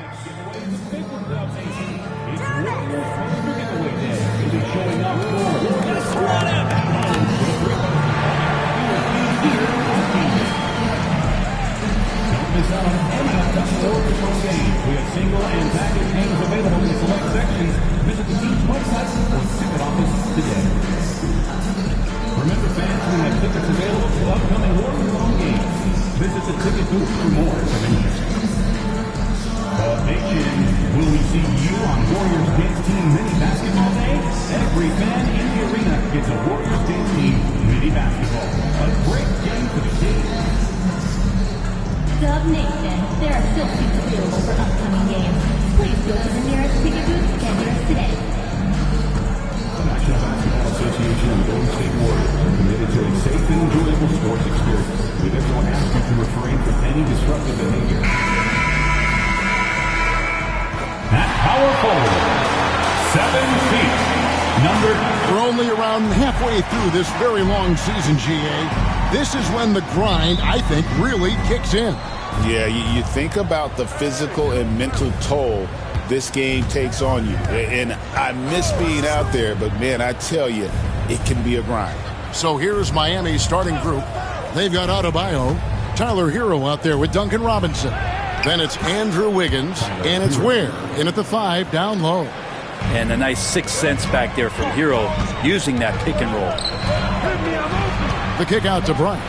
We have single and package games available in select sections. Visit the team's website or ticket office today. Remember, fans, we have tickets available to upcoming Warriors home games. Visit the ticket booth for more information. Nation, will we see you on Warriors Dance Team Mini Basketball Day? Every fan in the arena gets a Warriors Dance Team Mini Basketball. A great game for the kids. Dub Nation, there are still seats available for upcoming games. Please go to the nearest ticket booth and get yours today. The National Basketball Association and Golden State Warriors are committed to a safe and enjoyable sports experience. We therefore ask you to refrain from any disruptive behavior. At power forward, 7 feet, number... We're only around halfway through this very long season, GA. This is when the grind, I think, really kicks in. Yeah, you think about the physical and mental toll this game takes on you. And I miss being out there, but, man, I tell you, it can be a grind. So here's Miami's starting group. They've got Adebayo, Tyler Hero out there with Duncan Robinson. Then it's Andrew Wiggins, and it's Ware in at the 5 down low. And a nice 6 cents back there from Hero using that pick and roll. The kick out to Bryant.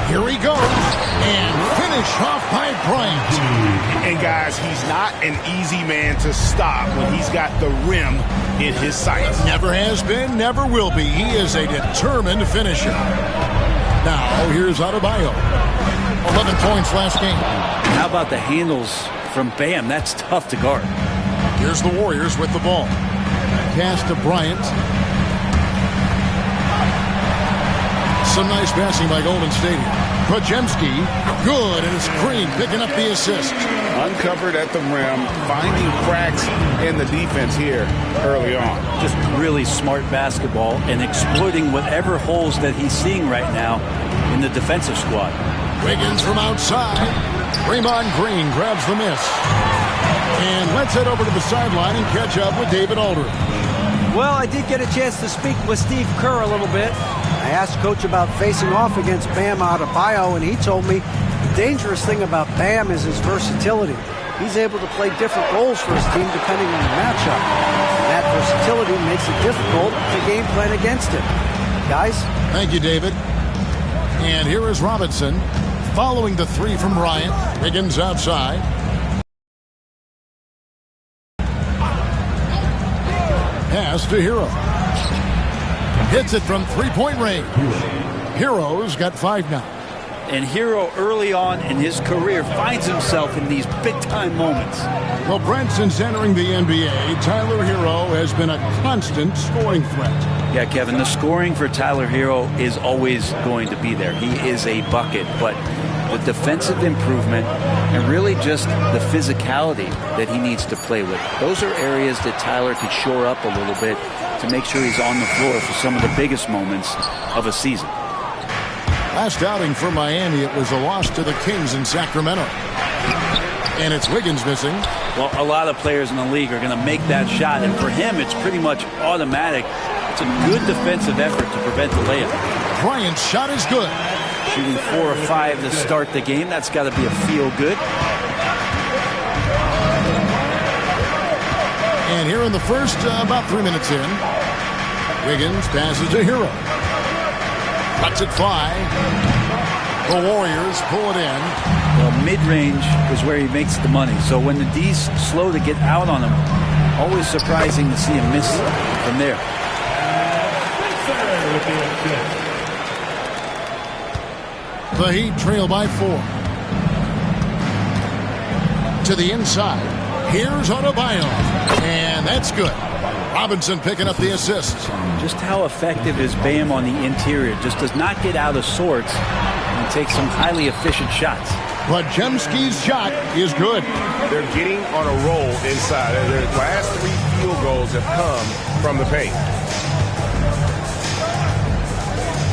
Here he goes, and finish off by Bryant. And guys, he's not an easy man to stop when he's got the rim in his sights. Never has been, never will be. He is a determined finisher. Now, here's Adebayo. 11 points last game. How about the handles from Bam? That's tough to guard. Here's the Warriors with the ball. Pass to Bryant. Some nice passing by Golden State. Podziemski, good, and it's Green picking up the assist. Uncovered at the rim, finding cracks in the defense here early on. Just really smart basketball and exploiting whatever holes that he's seeing right now in the defensive squad. Wiggins from outside. Draymond Green grabs the miss. And let's head over to the sideline and catch up with David Aldridge. Well, I did get a chance to speak with Steve Kerr a little bit. I asked Coach about facing off against Bam Adebayo, and he told me the dangerous thing about Bam is his versatility. He's able to play different roles for his team depending on the matchup. And that versatility makes it difficult to game plan against him. Guys? Thank you, David. And here is Robinson following the 3 from Bryant. Wiggins outside. Pass to Hero. Hits it from three-point range. Hero's got 5 now. And Hero early on in his career finds himself in these big-time moments. Well, Brent, since entering the NBA, Tyler Hero has been a constant scoring threat. Yeah, Kevin, the scoring for Tyler Hero is always going to be there. He is a bucket, but the defensive improvement and really just the physicality that he needs to play with. Those are areas that Tyler could shore up a little bit to make sure he's on the floor for some of the biggest moments of a season. Last outing for Miami, it was a loss to the Kings in Sacramento. And it's Wiggins missing. Well, a lot of players in the league are going to make that shot, and for him, it's pretty much automatic. It's a good defensive effort to prevent the layup. Bryant's shot is good. Shooting 4 or 5 to start the game. That's got to be a feel-good. And here in the first, about 3 minutes in, Wiggins passes to Hero. Lets it fly. The Warriors pull it in. Well, mid-range is where he makes the money. So when the D's slow to get out on him, always surprising to see him miss from there. The Heat trail by 4. To the inside. Here's Adebayo. And that's good. Robinson picking up the assist. Just how effective is Bam on the interior? Just does not get out of sorts and take some highly efficient shots. Podziemski's shot is good. They're getting on a roll inside. Their last 3 field goals have come from the paint.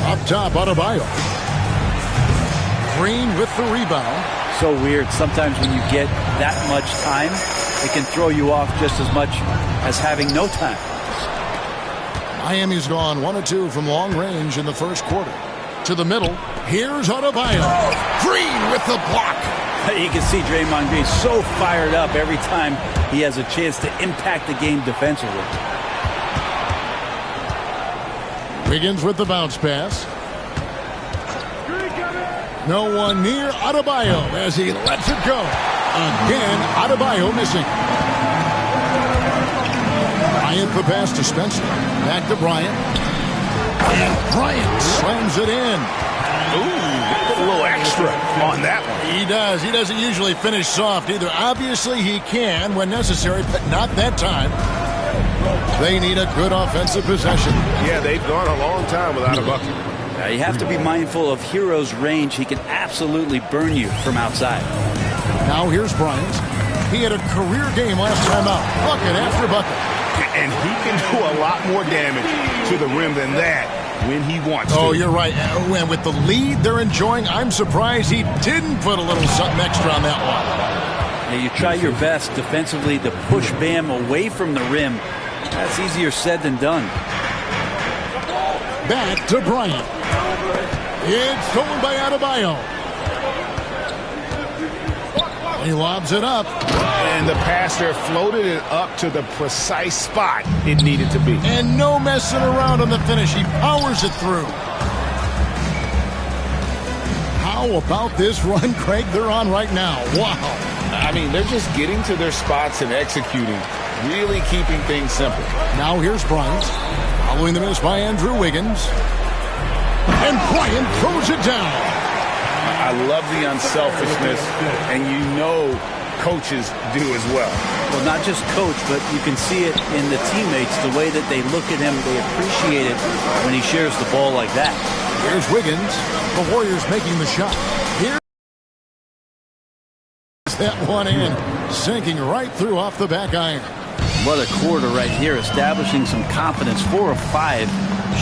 Up top, Adebayo. Green with the rebound. so weird. Sometimes when you get that much time, it can throw you off just as much as having no time. Miami's gone 1 of 2 from long range in the first quarter. To the middle, here's Adebayo. Green with the block. You can see Draymond Green so fired up every time he has a chance to impact the game defensively. Wiggins with the bounce pass. No one near Adebayo as he lets it go. Again, Adebayo missing. Bryant the pass to Spencer. Back to Bryant. And Bryant slams it in. Ooh, a little extra on that one. He does. He doesn't usually finish soft either. Obviously, he can when necessary, but not that time. They need a good offensive possession. Yeah, they've gone a long time without a bucket. You have to be mindful of Hero's range. He can absolutely burn you from outside. Now here's Bryant. He had a career game last time out. Bucket after bucket. And he can do a lot more damage to the rim than that when he wants to. Oh, you're right. And with the lead they're enjoying, I'm surprised he didn't put a little something extra on that one. Now you try your best defensively to push Bam away from the rim. That's easier said than done. Back to Bryant. It's stolen by Adebayo. He lobs it up. And the passer floated it up to the precise spot it needed to be. And no messing around on the finish. He powers it through. How about this run, Craig, they're on right now? Wow. I mean, they're just getting to their spots and executing, really keeping things simple. Now here's Bryant. Following the miss by Andrew Wiggins. And Bryant throws it down. I love the unselfishness, and you know coaches do as well. Well, not just coach, but you can see it in the teammates, the way that they look at him. They appreciate it when he shares the ball like that. Here's Wiggins. The Warriors making the shot. Here's that one in. Sinking right through off the back iron. What a quarter right here, establishing some confidence. 4 of 5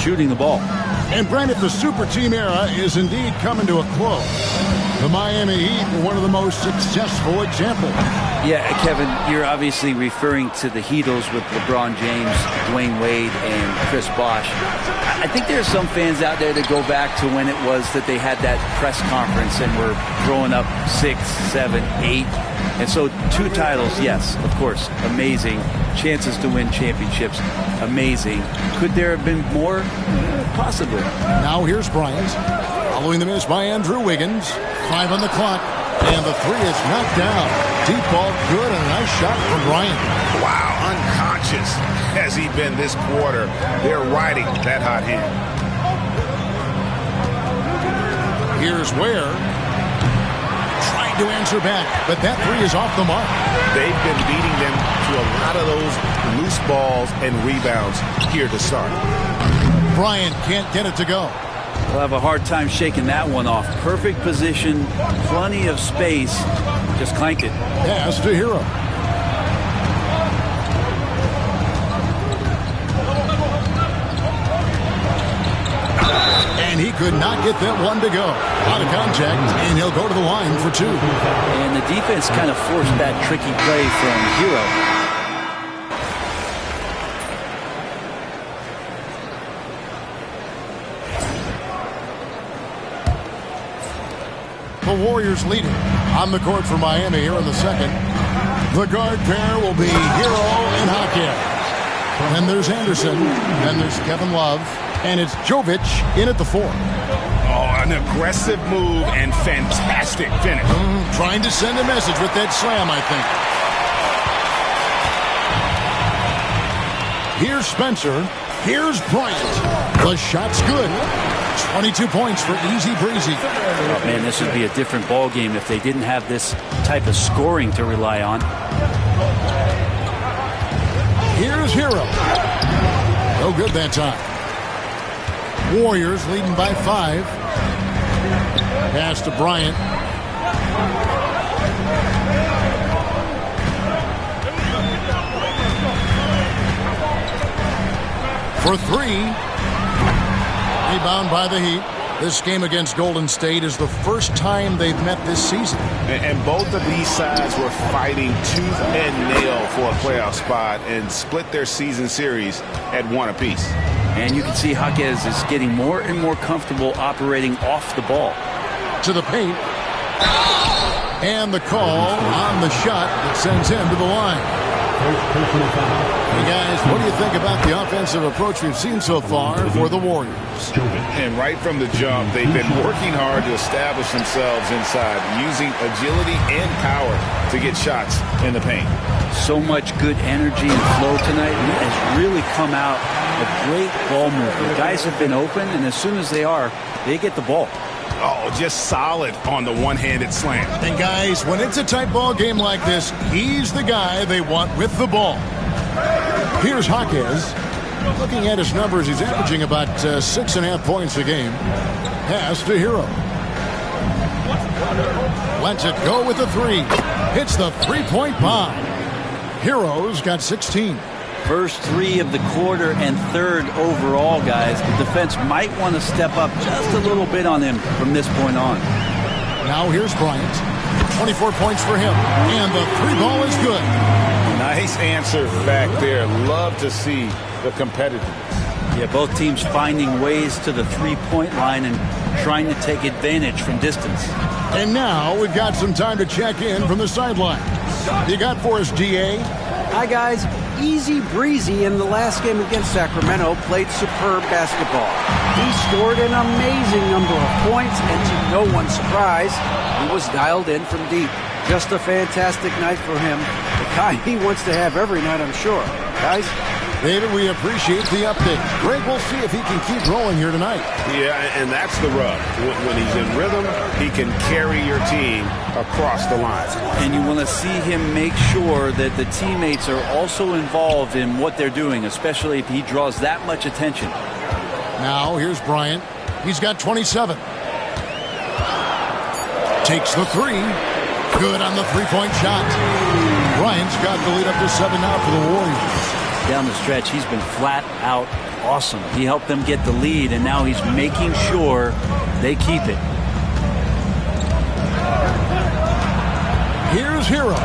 shooting the ball. And Brandon, the super team era is indeed coming to a close. The Miami Heat were one of the most successful examples. Yeah, Kevin, you're obviously referring to the Heatles with LeBron James, Dwayne Wade, and Chris Bosh. I think there are some fans out there that go back to when it was that they had that press conference and were throwing up 6, 7, 8. And so 2 titles, yes, of course, amazing. Chances to win championships, amazing. Could there have been more? Possibly. Now here's Bryant. Following the miss by Andrew Wiggins. 5 on the clock. And the 3 is knocked down. Deep ball good and a nice shot from Bryant. Wow, unconscious has he been this quarter. They're riding that hot hand. Here's Ware. Trying to answer back, but that 3 is off the mark. They've been beating them to a lot of those loose balls and rebounds here to start. Bryant can't get it to go. We'll have a hard time shaking that one off. Perfect position, plenty of space. Just clanked it. Pass to Hero. And he could not get that one to go. Out of contact, and he'll go to the line for 2. And the defense kind of forced that tricky play from Hero. The Warriors leading on the court for Miami here in the second. The guard pair will be Hero and Hakeem. Then there's Anderson. Then there's Kevin Love. And it's Jovic in at the 4. Oh, an aggressive move and fantastic finish. Trying to send a message with that slam, I think. Here's Spencer. Here's Bryant. The shot's good. 22 points for Easy Breezy. Oh, man, this would be a different ball game if they didn't have this type of scoring to rely on. Here's Hero. No good that time. Warriors leading by 5. Pass to Bryant. For 3. Rebound by the Heat. This game against Golden State is the first time they've met this season. And both of these sides were fighting tooth and nail for a playoff spot and split their season series at 1 apiece. And you can see Jaquez is getting more and more comfortable operating off the ball. To the paint. And the call on the shot that sends him to the line. Hey guys, what do you think about the offensive approach we've seen so far for the Warriors? And right from the jump, they've been working hard to establish themselves inside, using agility and power to get shots in the paint. So much good energy and flow tonight. And it has really come out a great ball movement. Guys have been open, and as soon as they are, they get the ball. Oh, just solid on the one-handed slam. And guys, when it's a tight ball game like this, he's the guy they want with the ball. Here's Jaquez. Looking at his numbers, he's averaging about 6.5 points a game. Pass to Hero. Lets it go with the 3. Hits the three-point bomb. Hero's got 16. First 3 of the quarter and 3rd overall, guys. The defense might want to step up just a little bit on him from this point on. Now here's Bryant. 24 points for him. And the 3 ball is good. Nice answer back there. Love to see the competitive. Yeah, both teams finding ways to the 3-point line and trying to take advantage from distance. And now we've got some time to check in from the sideline. You got for us, DA? Hi, guys. Easy breezy in the last game against Sacramento, played superb basketball. He scored an amazing number of points, and to no one's surprise, he was dialed in from deep. Just a fantastic night for him. The kind he wants to have every night, I'm sure. Guys? David, we appreciate the update. Greg, we'll see if he can keep rolling here tonight. Yeah, and that's the rub. When he's in rhythm, he can carry your team across the line. And you want to see him make sure that the teammates are also involved in what they're doing, especially if he draws that much attention. Now, here's Bryant. He's got 27. Takes the 3. Good on the 3-point shot. Bryant's got the lead up to 7 now for the Warriors. Down the stretch, he's been flat out awesome. He helped them get the lead, and now he's making sure they keep it. Here's Hero.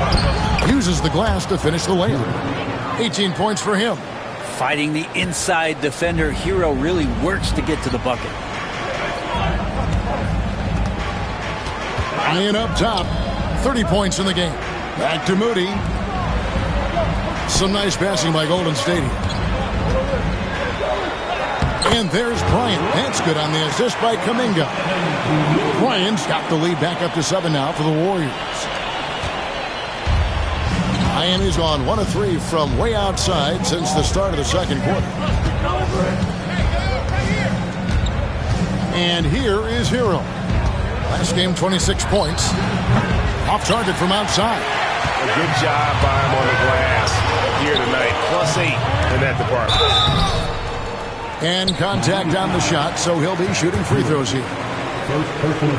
Uses the glass to finish the layup. 18 points for him. Fighting the inside defender, Hero really works to get to the bucket. Ryan up top. 30 points in the game. Back to Moody. Some nice passing by Golden State. And there's Bryant. That's good on the assist by Kuminga. Bryant's got the lead back up to 7 now for the Warriors. Miami's on 1 of 3 from way outside since the start of the second quarter. And here is Hero. Last game, 26 points. Off target from outside. A good job by him on the glass here tonight. +8 in that department. And contact on the shot, so he'll be shooting free throws here.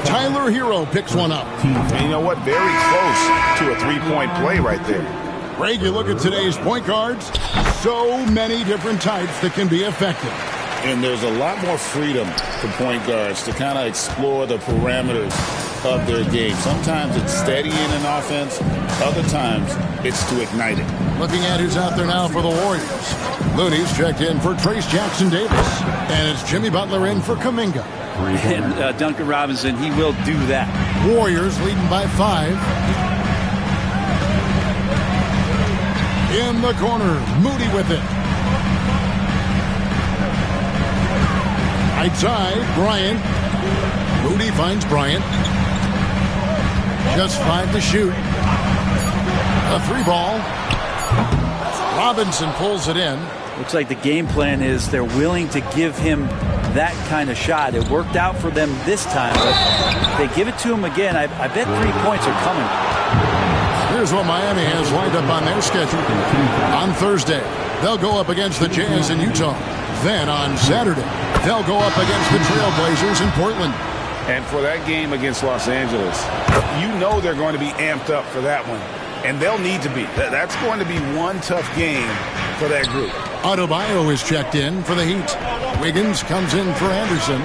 Tyler Hero picks one up. And you know what? Very close to a 3-point play right there. Greg, you look at today's point guards, so many different types that can be effective. And there's a lot more freedom for point guards to kind of explore the parameters of their game. Sometimes it's steadying an offense. Other times it's to ignite it. Looking at who's out there now for the Warriors. Looney's checked in for Trace Jackson-Davis. And it's Jimmy Butler in for Kuminga. And Duncan Robinson, he will do that. Warriors leading by 5. In the corner, Moody with it. Right side, Bryant. Moody finds Bryant. Just 5 to shoot. A 3 ball. Robinson pulls it in. Looks like the game plan is they're willing to give him that kind of shot. It worked out for them this time, but if they give it to him again, I bet 3 points are coming. Here's what Miami has lined up on their schedule. On Thursday, they'll go up against the Jazz in Utah. Then on Saturday, they'll go up against the Trailblazers in Portland. And for that game against Los Angeles, you know they're going to be amped up for that one. And they'll need to be. That's going to be one tough game for that group. Adebayo is checked in for the Heat. Wiggins comes in for Anderson.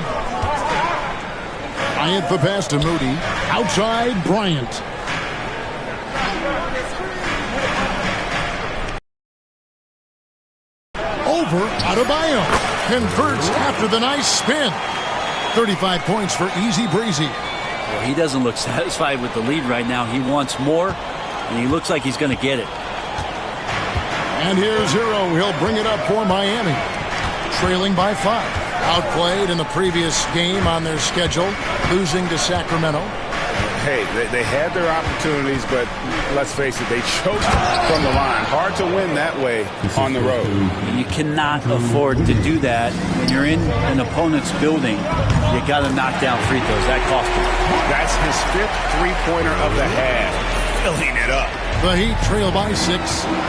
Bryant the pass to Moody. Outside, Bryant. Over, Adebayo. Converts after the nice spin. 35 points for Easy Breezy. Well, he doesn't look satisfied with the lead right now. He wants more, and he looks like he's going to get it. And here's Hero. He'll bring it up for Miami. Trailing by 5. Outplayed in the previous game on their schedule, losing to Sacramento. Hey, they had their opportunities, but let's face it, they choked from the line. Hard to win that way on the road. You cannot afford to do that when you're in an opponent's building. You got to knock down free throws. That cost him. That's his 5th three-pointer of the half. Filling it up. The Heat trail by 6,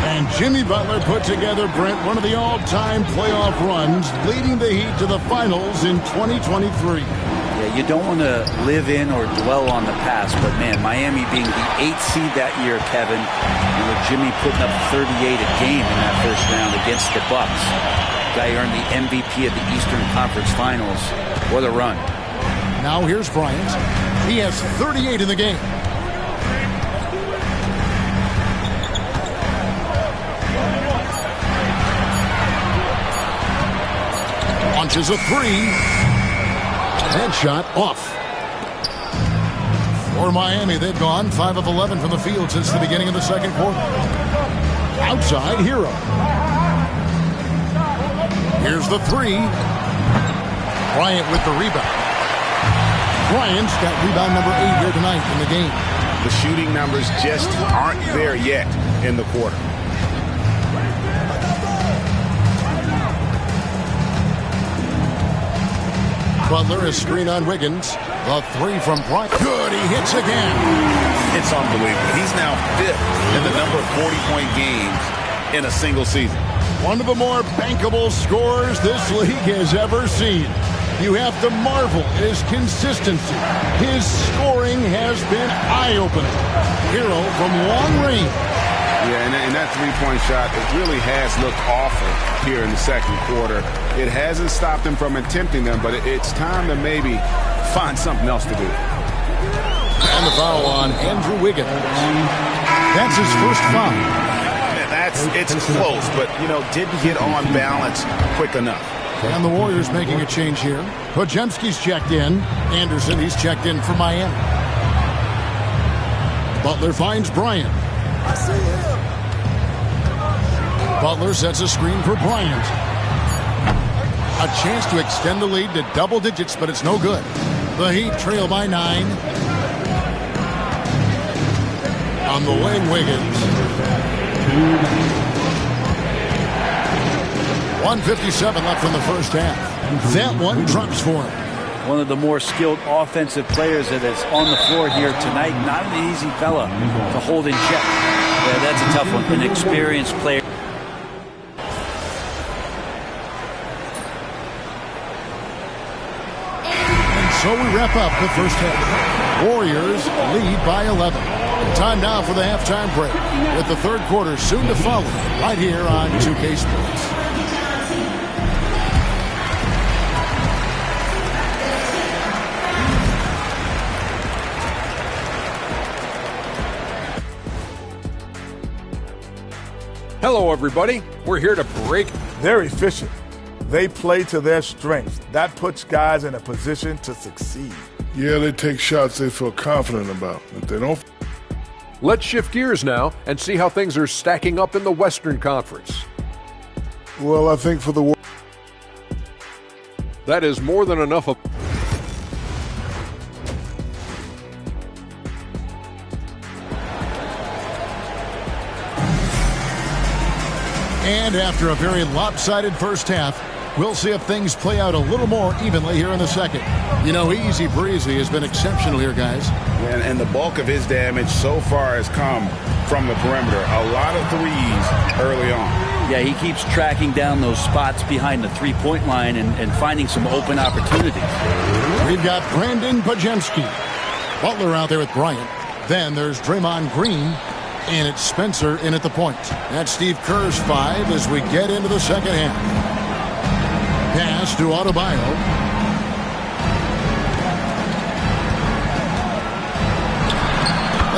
and Jimmy Butler put together, Brent, one of the all-time playoff runs, leading the Heat to the finals in 2023. Yeah, you don't want to live in or dwell on the past, but man, Miami being the 8th seed that year, Kevin, and with Jimmy putting up 38 a game in that first round against the Bucks. Guy earned the MVP of the Eastern Conference Finals. What a run. Now here's Bryant. He has 38 in the game. Launches a 3. Headshot off. For Miami, they've gone 5 of 11 from the field since the beginning of the second quarter. Outside, Hero. Here's the 3. Bryant with the rebound. Bryant's got rebound number 8 here tonight in the game. The shooting numbers just aren't there yet in the quarter. Butler is screen on Wiggins. The 3 from Bryant. Good, he hits again. It's unbelievable. He's now 5th in the number of 40-point games in a single season. One of the more bankable scorers this league has ever seen. You have to marvel at his consistency. His scoring has been eye-opening. Hero from long range. Yeah, and that three-point shot, it really has looked awful here in the second quarter. It hasn't stopped him from attempting them, but it's time to maybe find something else to do. And the foul on Andrew Wiggins. That's his first foul. It's close, but, didn't get on balance quick enough. And the Warriors making a change here. Podziemski's checked in. Anderson, he's checked in for Miami. Butler finds Bryant. Butler sets a screen for Bryant. A chance to extend the lead to double digits, but it's no good. The Heat trail by 9. On the wing, Wiggins. 1:57 left in the first half. That one drops for him. One of the more skilled offensive players that is on the floor here tonight. Not an easy fella to hold in check. Yeah, that's a tough one. An experienced player. And so we wrap up the first half. Warriors lead by 11. Time now for the halftime break, with the third quarter soon to follow right here on 2K Sports. Hello, everybody. We're here to break. They're efficient. They play to their strengths. That puts guys in a position to succeed. Yeah, they take shots they feel confident about. If they don't... Let's shift gears now and see how things are stacking up in the Western Conference. Well, I think for the... That is more than enough of... And after a very lopsided first half, we'll see if things play out a little more evenly here in the second. Easy Breezy has been exceptional here, guys. And the bulk of his damage so far has come from the perimeter. A lot of threes early on. Yeah, he keeps tracking down those spots behind the three-point line and finding some open opportunities. We've got Brandon Podziemski. Butler out there with Bryant. Then there's Draymond Green. And it's Spencer in at the point. That's Steve Kerr's 5 as we get into the second half. Pass to Adebayo.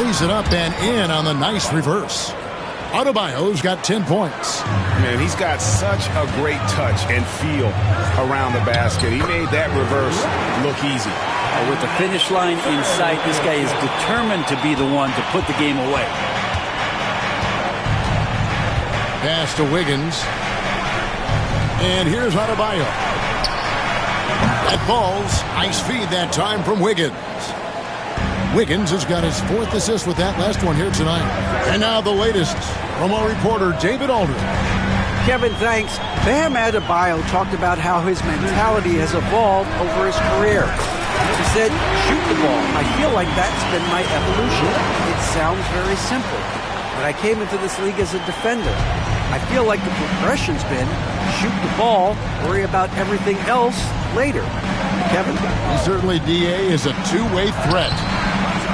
lays it up and in on the nice reverse. Adebayo's got 10 points. Man, he's got such a great touch and feel around the basket. He made that reverse look easy. With the finish line in sight, this guy is determined to be the one to put the game away. Pass to Wiggins. And here's Adebayo. That ball's ice feed that time from Wiggins. Wiggins has got his 4th assist with that last one here tonight. And now the latest from our reporter, David Aldridge. Kevin, thanks. Bam Adebayo talked about how his mentality has evolved over his career. He said, shoot the ball. I feel like that's been my evolution. It sounds very simple, but I came into this league as a defender. I feel like the progression's been shoot the ball, worry about everything else later. Kevin? Certainly, D.A. is a two-way threat.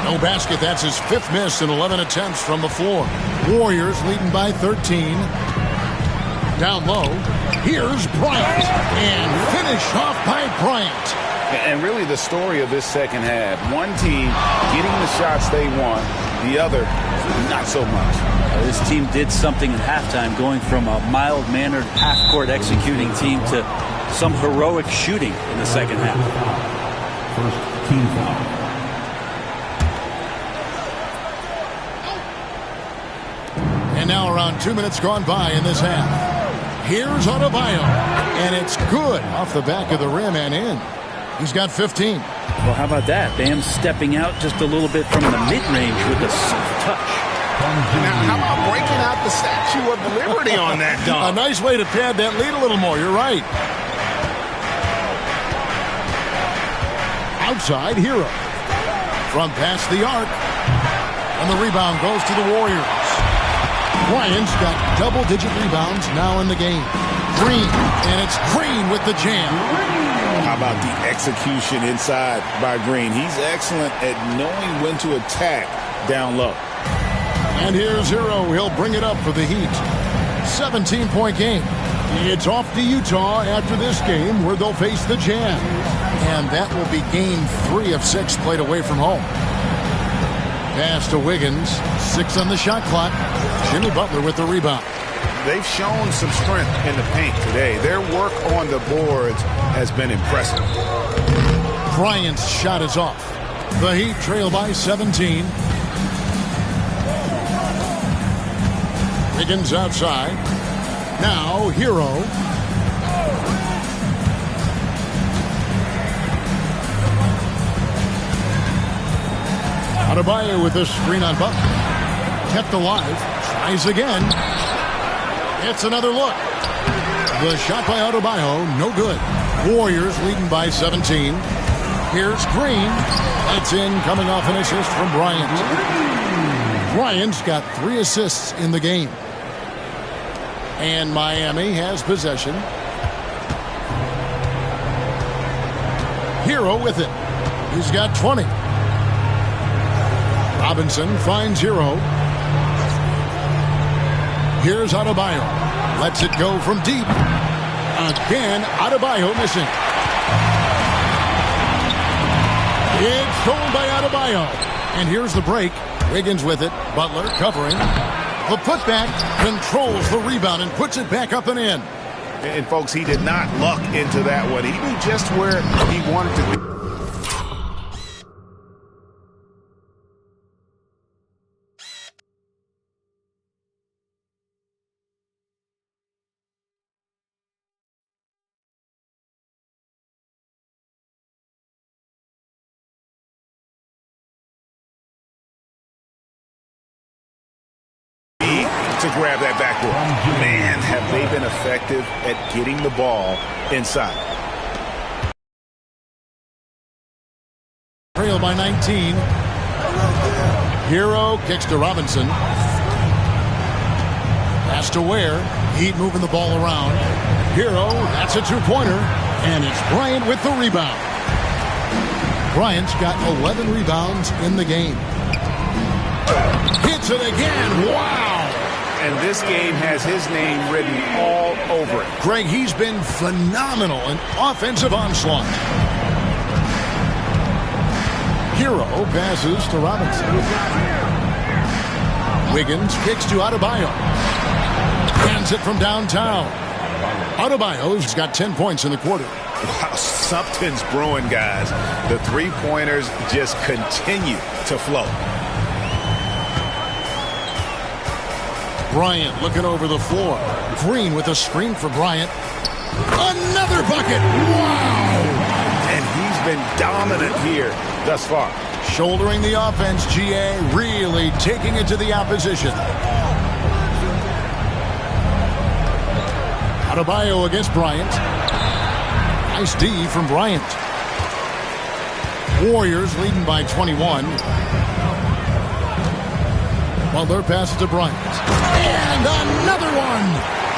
No basket. That's his 5th miss in 11 attempts from the floor. Warriors leading by 13. Down low. Here's Bryant. And finish off by Bryant. And really the story of this second half. One team getting the shots they want. The other, not so much. This team did something at halftime, going from a mild-mannered half-court executing team to some heroic shooting in the second half. First team foul. And now around 2 minutes gone by in this half. Here's Adebayo. And it's good off the back of the rim and in. He's got 15. Well, how about that? Bam stepping out just a little bit from the mid-range with a soft touch. Now, how about breaking out the Statue of Liberty on that dunk? A nice way to pad that lead a little more. You're right. Outside, Hero. From past the arc. And the rebound goes to the Warriors. Bryant's got double-digit rebounds now in the game. Green, and it's Green with the jam. How about the execution inside by Green? He's excellent at knowing when to attack down low. And here's Hero. He'll bring it up for the Heat. 17-point game. It's off to Utah after this game where they'll face the Jazz. And that will be game 3 of 6 played away from home. Pass to Wiggins. 6 on the shot clock. Jimmy Butler with the rebound. They've shown some strength in the paint today. Their work on the boards has been impressive. Bryant's shot is off. The Heat trail by 17. Wiggins outside. Now Hero. Adebayo with this screen on Butler. Kept alive. Tries again. It's another look. The shot by Adebayo, no good. Warriors leading by 17. Here's Green. It's in, coming off an assist from Bryant. Bryant's got 3 assists in the game. And Miami has possession. Hero with it. He's got 20. Robinson finds Hero. Here's Adebayo. Lets it go from deep. Again, Adebayo missing. It's stolen by Adebayo. And here's the break. Wiggins with it. Butler covering. The putback controls the rebound and puts it back up and in. And folks, he did not luck into that one. He knew just where he wanted to be. To grab that backboard. Man, have they been effective at getting the ball inside. Trail by 19. Hero kicks to Robinson. Pass to Ware. Heat moving the ball around. Hero, that's a 2-pointer. And it's Bryant with the rebound. Bryant's got 11 rebounds in the game. Hits it again. Wow. And this game has his name written all over it. Greg, he's been phenomenal in offensive onslaught. Hero passes to Robinson. Wiggins kicks to Adebayo. Hands it from downtown. Adebayo's got 10 points in the quarter. Wow, something's brewing, guys. The three-pointers just continue to flow. Bryant looking over the floor. Green with a screen for Bryant. Another bucket. Wow! And he's been dominant here thus far. Shouldering the offense, GA really taking it to the opposition. Adebayo against Bryant. Nice D from Bryant. Warriors leading by 21. Butler passes to Bryant. And another one!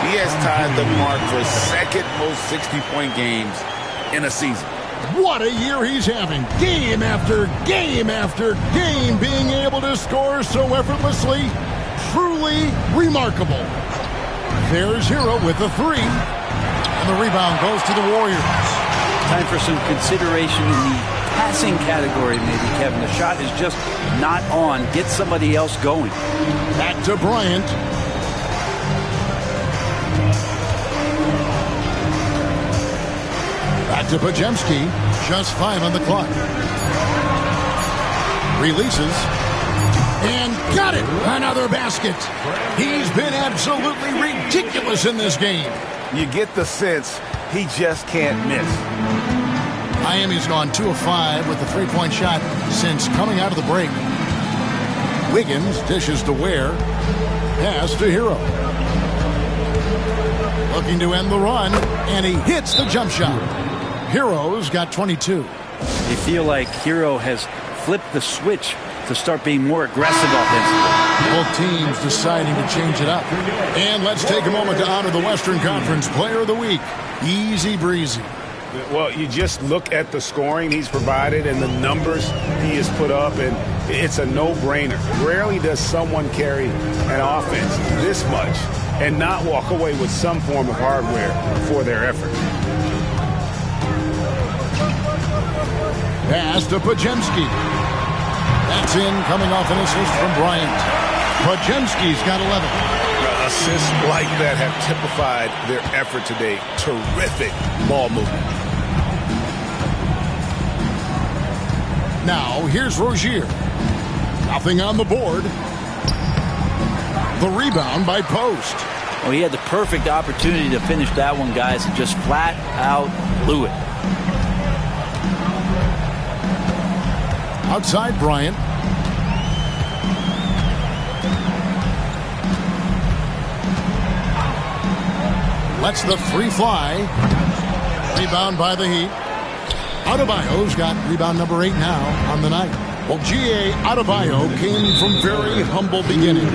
He has tied the mark for second most 60-point games in a season. What a year he's having. Game after game after game, being able to score so effortlessly. Truly remarkable. There's Hero with the three. And the rebound goes to the Warriors. Time for some consideration in the passing category, maybe, Kevin. The shot is just not on. Get somebody else going. Back to Bryant. Back to Podziemski. Just 5 on the clock. Releases. And got it. Another basket. He's been absolutely ridiculous in this game. You get the sense he just can't miss. Miami's gone 2 of 5 with the three-point shot since coming out of the break. Wiggins dishes to Ware. Pass to Hero. Looking to end the run, and he hits the jump shot. Hero's got 22. You feel like Hero has flipped the switch to start being more aggressive offensively. Both teams deciding to change it up. And let's take a moment to honor the Western Conference Player of the Week. Easy breezy. Well, you just look at the scoring he's provided and the numbers he has put up, and it's a no-brainer. Rarely does someone carry an offense this much and not walk away with some form of hardware for their effort. Pass to Podziemski. That's in, coming off an assist from Bryant. Podziemski's got 11. Assists like that have typified their effort today. Terrific ball movement. Now, here's Rozier. Nothing on the board. The rebound by Post. Well, he had the perfect opportunity to finish that one, guys, and just flat out blew it. Outside Bryant. Lets the three fly. Rebound by the Heat. Adebayo's got rebound number 8 now on the night. Well, G.A. Adebayo came from very humble beginnings.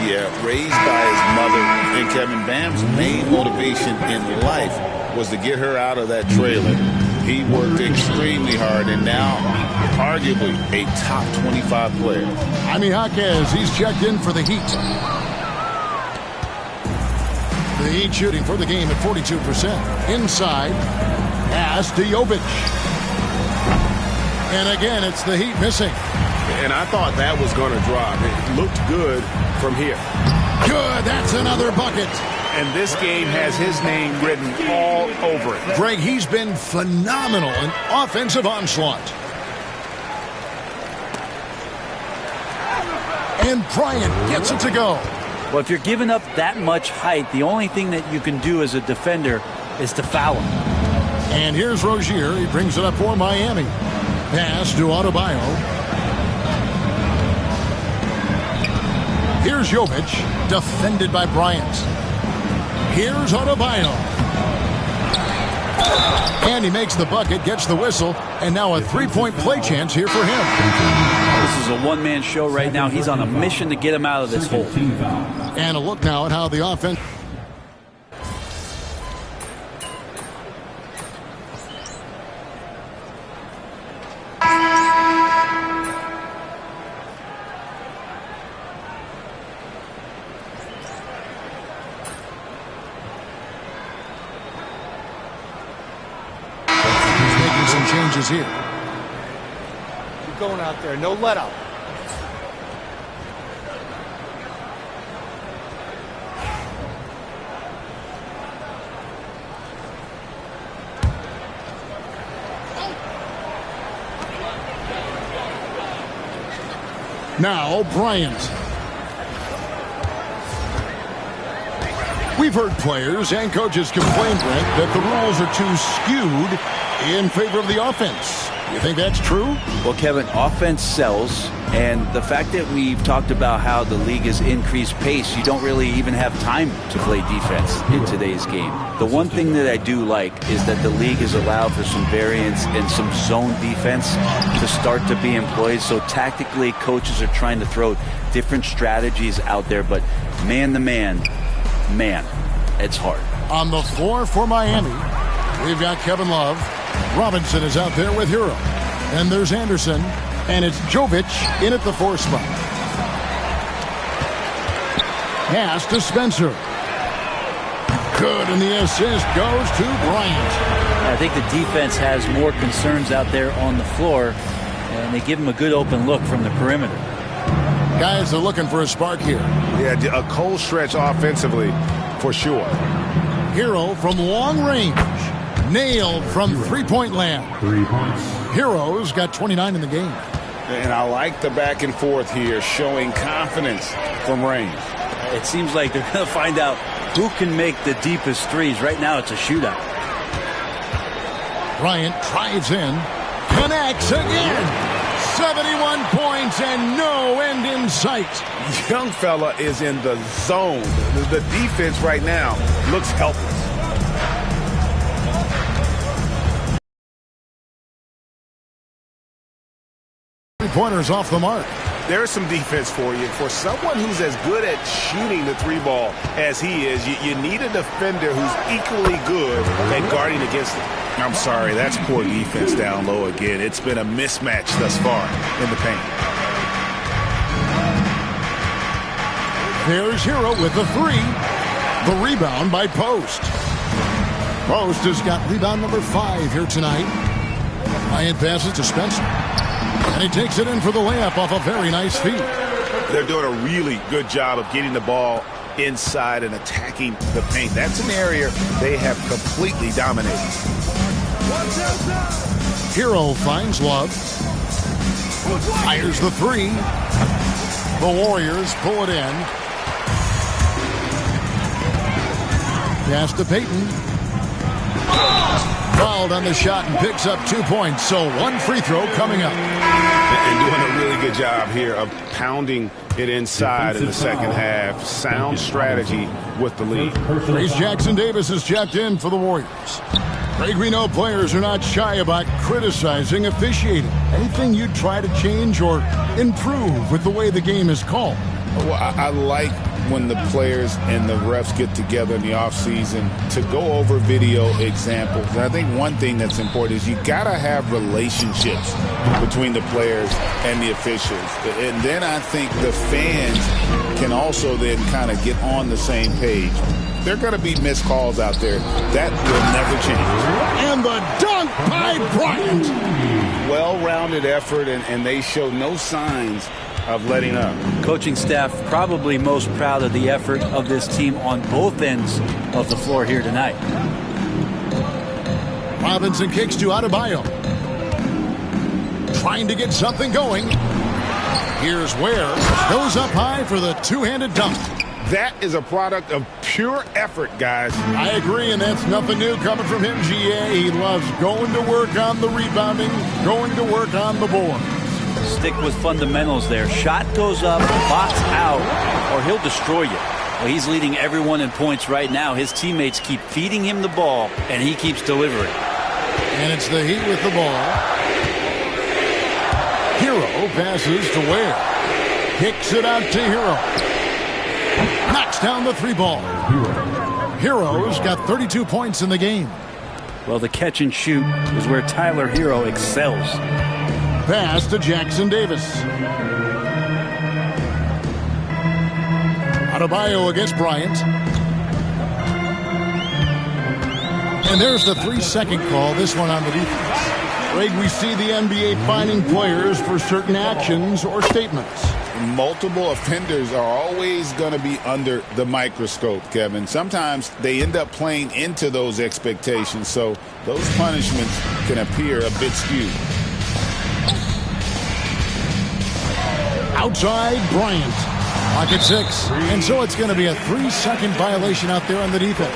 Yeah, raised by his mother. And Kevin, Bam's main motivation in life was to get her out of that trailer. He worked extremely hard, and now arguably a top 25 player. Jaime Jaquez, he's checked in for the Heat. The Heat shooting for the game at 42%. Inside, pass to Jovic. And again, it's the Heat missing. And I thought that was going to drop. It looked good from here. Good, that's another bucket. And this game has his name written all over it. Greg, he's been phenomenal in offensive onslaught. And Bryant gets it to go. Well, if you're giving up that much height, the only thing that you can do as a defender is to foul him. And here's Rozier. He brings it up for Miami. Pass to Adebayo. Here's Jovic, defended by Bryant. Here's Adebayo. And he makes the bucket, gets the whistle, and now a three-point play chance here for him. This is a one-man show right now. He's on a mission to get him out of this hole. And a look now at how the offense... changes here. Keep going out there. No let up. Now Bryant. We've heard players and coaches complain, Brent, that the rules are too skewed in favor of the offense. You think that's true? Well, Kevin, offense sells, and the fact that we've talked about how the league has increased pace, you don't really even have time to play defense in today's game. The one thing that I do like is that the league has allowed for some variance and some zone defense to start to be employed. So tactically, coaches are trying to throw different strategies out there, but man-to-man, man, it's hard. On the floor for Miami, we've got Kevin Love. Robinson is out there with Hero. And there's Anderson. And it's Jovic in at the 4 spot. Pass to Spencer. Good, and the assist goes to Bryant. I think the defense has more concerns out there on the floor, and they give him a good open look from the perimeter. Guys are looking for a spark here. Yeah, a cold stretch offensively, for sure. Hero from long range. Nailed from three-point land. 3 points. Hero's got 29 in the game. And I like the back and forth here, showing confidence from range. It seems like they're going to find out who can make the deepest threes. Right now, it's a shootout. Bryant drives in. Connects again. 71 points and no end in sight. Young fella is in the zone. The defense right now looks helpless. Pointers off the mark. There's some defense for you. For someone who's as good at shooting the 3-ball as he is, you need a defender who's equally good at guarding against it. I'm sorry, that's poor defense down low again. It's been a mismatch thus far in the paint. There's Hero with the 3. The rebound by Post. Post has got rebound number 5 here tonight. Bryant passes to Spencer. And he takes it in for the layup off a very nice feed. They're doing a really good job of getting the ball inside and attacking the paint. That's an area they have completely dominated. Hero finds Love. Fires the 3. The Warriors pull it in. Pass to Payton. Fouled on the shot and picks up 2 points. So 1 free throw coming up. And doing a really good job here of pounding it inside in the second half. Sound strategy with the lead. Trace Jackson-Davis is checked in for the Warriors. Greg, we know players are not shy about criticizing officiating. Anything you'd try to change or improve with the way the game is called? Well, I like when the players and the refs get together in the offseason to go over video examples. And I think one thing that's important is you got to have relationships between the players and the officials. And then I think the fans can also then kind of get on the same page. There are going to be missed calls out there. That will never change. And the dunk by Bryant. Well-rounded effort, and they show no signs of letting up. Coaching staff probably most proud of the effort of this team on both ends of the floor here tonight. Robinson kicks to Adebayo. Trying to get something going. Here's Ware. Goes up high for the two-handed dunk. That is a product of pure effort, guys. I agree, and that's nothing new coming from him, GA. He loves going to work on the rebounding, going to work on the board. Stick with fundamentals there. Shot goes up, box out, or he'll destroy you. Well, he's leading everyone in points right now. His teammates keep feeding him the ball, and he keeps delivering. And it's the Heat with the ball. Hero passes to Ware. Kicks it out to Hero. Knocks down the 3-ball. Hero's got 32 points in the game. Well, the catch and shoot is where Tyler Hero excels. Pass to Jackson-Davis. Adebayo against Bryant. And there's the 3-second call, this one on the defense. Greg, we see the NBA fining players for certain actions or statements. Multiple offenders are always going to be under the microscope, Kevin. Sometimes they end up playing into those expectations, so those punishments can appear a bit skewed. Outside, Bryant. Pocket 6. And so it's going to be a 3-second violation out there on the defense.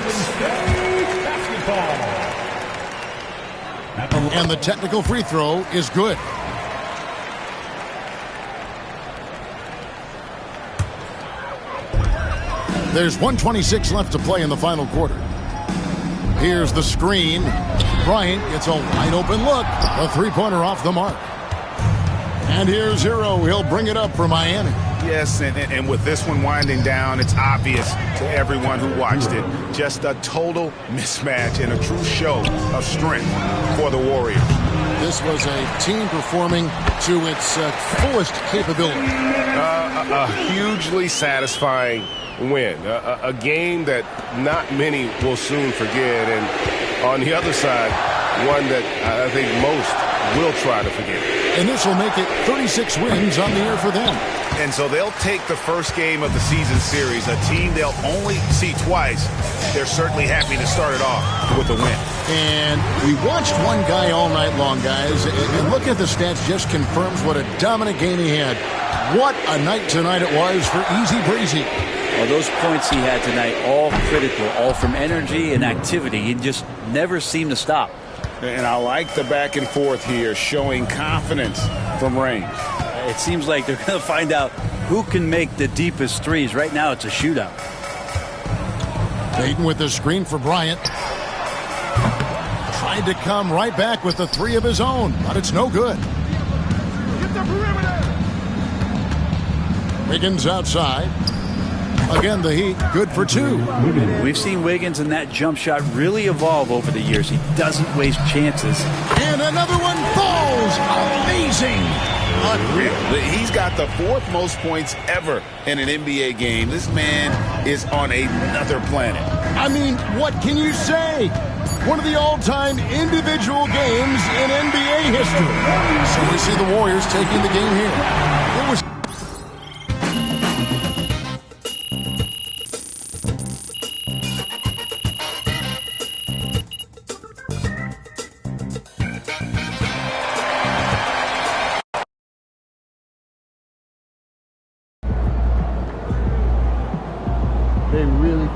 And the technical free throw is good. There's 1:26 left to play in the final quarter. Here's the screen. Bryant gets a wide open look. A three-pointer off the mark. And here's Hero. He'll bring it up for Miami. Yes, and with this one winding down, it's obvious to everyone who watched it. Just a total mismatch and a true show of strength for the Warriors. This was a team performing to its fullest capability. A hugely satisfying win. A game that not many will soon forget. And on the other side, one that I think most will try to forget. And this will make it 36 wins on the year for them. And so they'll take the first game of the season series, a team they'll only see twice. They're certainly happy to start it off with a win. And we watched one guy all night long, guys, and looking at the stats just confirms what a dominant game he had. What a night tonight it was for Easy Breezy. Well, those points he had tonight, all critical, all from energy and activity. He just never seemed to stop. And I like the back and forth here, showing confidence from range. It seems like they're going to find out who can make the deepest threes. Right now, it's a shootout. Payton with the screen for Bryant. Tried to come right back with the three of his own, but it's no good. Get the perimeter. Wiggins outside. Again, the Heat good for 2. We've seen Wiggins and that jump shot really evolve over the years. He doesn't waste chances. And another one falls. Amazing. Unreal. He's got the 4th most points ever in an NBA game. This man is on another planet. I mean, what can you say? One of the all-time individual games in NBA history. So we see the Warriors taking the game here. It was they really